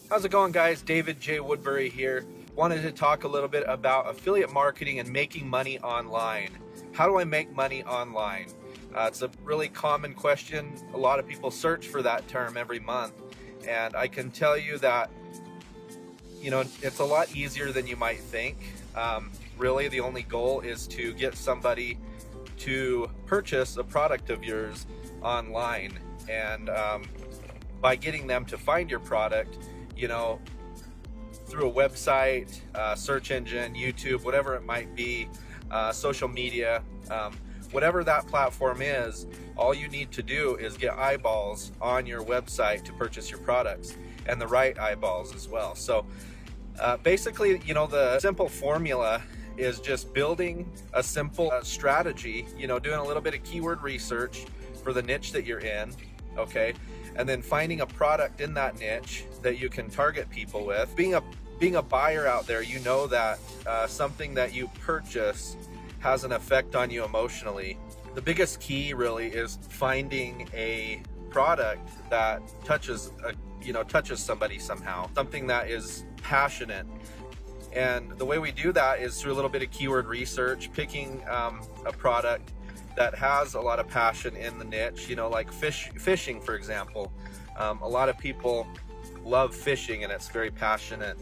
How's it going, guys? David J Woodbury here. Wanted to talk a little bit about affiliate marketing and making money online. How do I make money online? It's a really common question. A lot of people search for that term every month, and I can tell you that it's a lot easier than you might think. Really, the only goal is to get somebody to purchase a product of yours online, and by getting them to find your product, through a website, search engine, YouTube, whatever it might be, social media, whatever that platform is, all you need to do is get eyeballs on your website to purchase your products, and the right eyeballs as well. So basically, the simple formula is just building a simple strategy, doing a little bit of keyword research for the niche that you're in, okay? And then finding a product in that niche that you can target people with. Being a buyer out there, that something that you purchase has an effect on you emotionally. The biggest key really is finding a product that touches somebody somehow, something that is passionate. And the way we do that is through a little bit of keyword research, picking a product that has a lot of passion in the niche, like fishing, for example. A lot of people love fishing, and it's a very passionate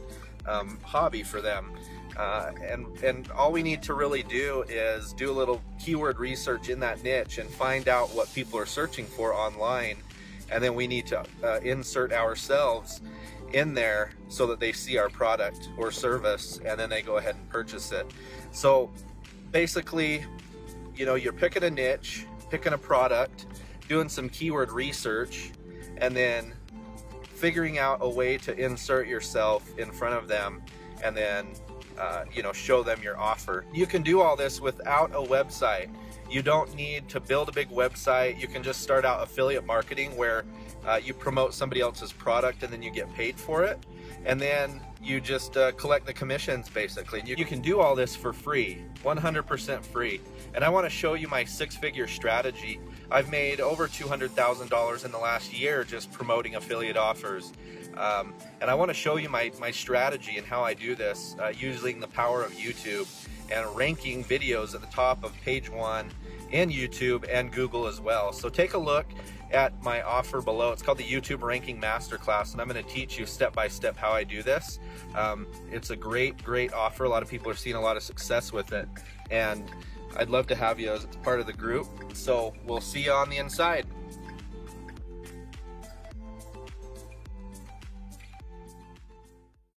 hobby for them. And all we need to really do is do a little keyword research in that niche and find out what people are searching for online. And then we need to insert ourselves in there so that they see our product or service, and then they go ahead and purchase it. So basically, you're picking a niche, picking a product, doing some keyword research, and then figuring out a way to insert yourself in front of them, and then show them your offer. You can do all this without a website. You don't need to build a big website. You can just start out affiliate marketing, where you promote somebody else's product and then you get paid for it, and then you just collect the commissions, basically. You can do all this for free, 100% free. And I want to show you my six-figure strategy. I've made over $200,000 in the last year just promoting affiliate offers. And I want to show you my strategy and how I do this, using the power of YouTube and ranking videos at the top of page 1 in YouTube and Google as well. So take a look at my offer below. It's called the YouTube Ranking Masterclass, and I'm going to teach you step by step how I do this. It's a great offer. A lot of people are seeing a lot of success with it, and I'd love to have you as part of the group. So we'll see you on the inside.